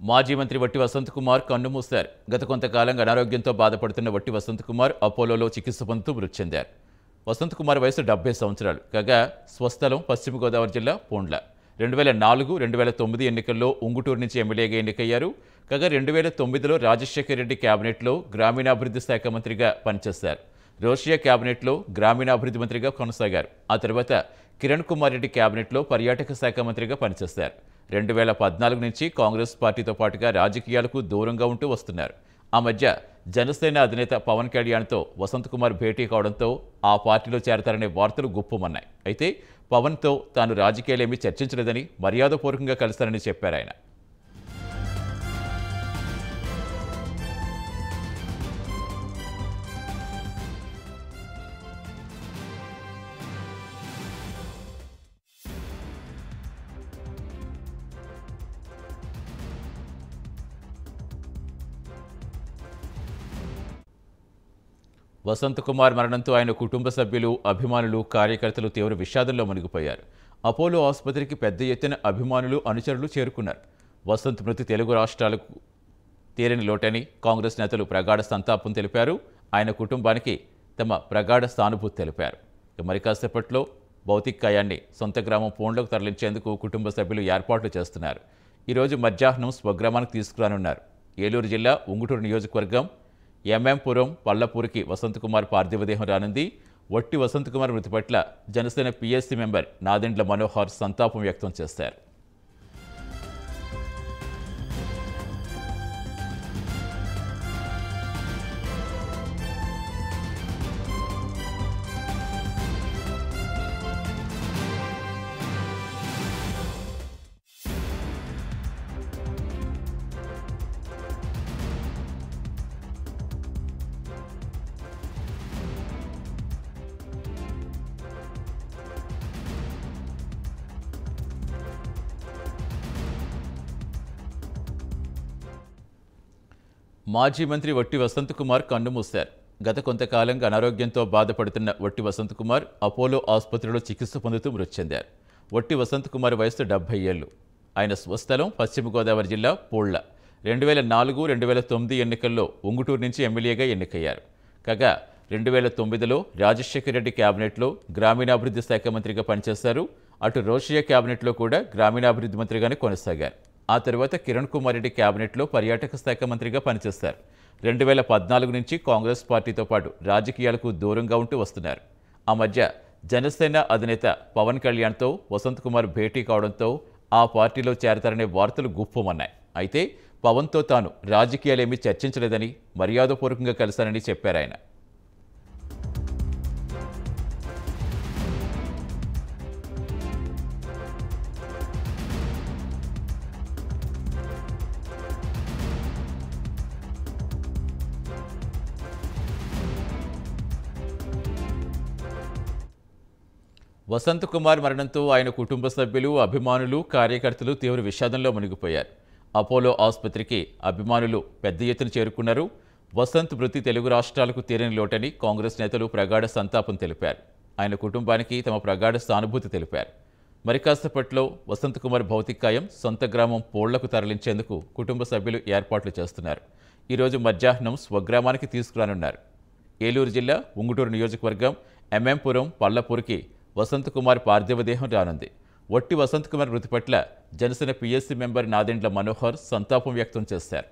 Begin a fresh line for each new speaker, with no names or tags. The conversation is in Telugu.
మాజీ మంత్రి వట్టి వసంత్ కుమార్ కన్నుమూశారు. గత కొంతకాలంగా అనారోగ్యంతో బాధపడుతున్న వట్టి వసంత్ కుమార్ అపోలోలో చికిత్స పొందుతూ మృతి చెందారు. వసంత్ కుమార్ వయసు 70 సంవత్సరాలు. కాగా స్వస్థలం పశ్చిమ గోదావరి జిల్లా పోండ్ల. 2004-2009 ఎన్నికల్లో ఉంగుటూరు నుంచి ఎమ్మెల్యేగా ఎన్నికయ్యారు. కాగా 2009లో రాజశేఖర్ రెడ్డి కేబినెట్లో గ్రామీణాభివృద్ధి శాఖ మంత్రిగా పనిచేశారు. రోషియా కేబినెట్లో గ్రామీణాభివృద్ధి మంత్రిగా కొనసాగారు. ఆ తర్వాత కిరణ్ కుమార్ రెడ్డి కేబినెట్లో పర్యాటక శాఖ మంత్రిగా పనిచేశారు. 2014 నుంచి కాంగ్రెస్ పార్టీతో పాటుగా రాజకీయాలకు దూరంగా ఉంటూ వస్తున్నారు. ఆ మధ్య జనసేన అధినేత పవన్ కళ్యాణ్తో వసంత్ కుమార్ భేటీ కావడంతో ఆ పార్టీలో చేరతారనే వార్తలు గుప్పుమన్నాయి. అయితే పవన్తో తాను రాజకీయాలేమీ చర్చించలేదని, మర్యాదపూర్వకంగా కలిశారని చెప్పారు ఆయన. వసంత్ కుమార్ మరణంతో ఆయన కుటుంబ సభ్యులు, అభిమానులు, కార్యకర్తలు తీవ్ర విషాదంలో మునిగిపోయారు. అపోలో ఆసుపత్రికి పెద్ద ఎత్తున అభిమానులు, అనుచరులు చేరుకున్నారు. వసంత్ మృతి తెలుగు రాష్ట్రాలకు తీరని లోటని కాంగ్రెస్ నేతలు ప్రగాఢ సంతాపం తెలిపారు. ఆయన కుటుంబానికి తమ ప్రగాఢ సానుభూతి తెలిపారు. మరి కాసేపట్లో భౌతిక కాయాన్ని సొంత గ్రామం పోండ్లకు తరలించేందుకు కుటుంబ సభ్యులు ఏర్పాట్లు చేస్తున్నారు. ఈరోజు మధ్యాహ్నం స్వగ్రామానికి తీసుకురానున్నారు. ఏలూరు జిల్లా ఉంగుటూరు నియోజకవర్గం ఎంఎంపురం పల్లపూరికి వసంత్ కుమార్ పార్థివదేహం రానుంది. వట్టి వసంత్ కుమార్ మృతి పట్ల జనసేన పిఎస్సి మెంబర్ నాదెండ్ల మనోహర్ సంతాపం వ్యక్తం చేశారు. మాజీ మంత్రి వట్టి వసంత్ కుమార్ కన్నుమూశారు. గత కొంతకాలంగా అనారోగ్యంతో బాధపడుతున్న వట్టి వసంత్ కుమార్ అపోలో ఆసుపత్రిలో చికిత్స పొందుతూ మృతి చెందారు. వట్టి వసంత్ కుమార్ వయసు 70 ఏళ్లు. ఆయన స్వస్థలం పశ్చిమ గోదావరి జిల్లా పోళ్ల. 2004-2009 ఎన్నికల్లో ఉంగుటూరు నుంచి ఎమ్మెల్యేగా ఎన్నికయ్యారు. కాగా 2009లో రాజశేఖర్ రెడ్డి కేబినెట్లో గ్రామీణాభివృద్ధి శాఖ మంత్రిగా పనిచేశారు. అటు రోషియా కేబినెట్లో కూడా గ్రామీణాభివృద్ధి మంత్రిగానే కొనసాగారు. ఆ తర్వాత కిరణ్ కుమార్ రెడ్డి కేబినెట్లో పర్యాటక శాఖ మంత్రిగా పనిచేశారు. 2014 నుంచి కాంగ్రెస్ పార్టీతో పాటు రాజకీయాలకు దూరంగా ఉంటూ వస్తున్నారు. ఆ మధ్య జనసేన అధినేత పవన్ కళ్యాణ్తో వసంత్ కుమార్ భేటీ కావడంతో ఆ పార్టీలో చేరతారనే వార్తలు గుప్పుమన్నాయి. అయితే పవన్తో తాను రాజకీయాలేమీ చర్చించలేదని, మర్యాదపూర్వకంగా కలిశారని చెప్పారు ఆయన. వసంత్ కుమార్ మరణంతో ఆయన కుటుంబ సభ్యులు, అభిమానులు, కార్యకర్తలు తీవ్ర విషాదంలో మునిగిపోయారు. అపోలో ఆసుపత్రికి అభిమానులు పెద్ద ఎత్తున చేరుకున్నారు. వసంత్ మృతి తెలుగు రాష్ట్రాలకు తీరని లోటని కాంగ్రెస్ నేతలు ప్రగాఢ సంతాపం తెలిపారు. ఆయన కుటుంబానికి తమ ప్రగాఢ సానుభూతి తెలిపారు. మరి కాసేపట్లో వసంత్ కుమార్ భౌతిక కాయం సొంత గ్రామం పోళ్లకు తరలించేందుకు కుటుంబ సభ్యులు ఏర్పాట్లు చేస్తున్నారు. ఈరోజు మధ్యాహ్నం స్వగ్రామానికి తీసుకురానున్నారు. ఏలూరు జిల్లా ఉంగుటూరు నియోజకవర్గం ఎంఎంపురం పల్లపూరికి వసంత్ కుమార్ పార్థివదేహం రానుంది. వట్టి వసంత్ కుమార్ మృతి పట్ల జనసేన పిఎస్సి మెంబర్ నాదెండ్ల మనోహర్ సంతాపం వ్యక్తం చేశారు.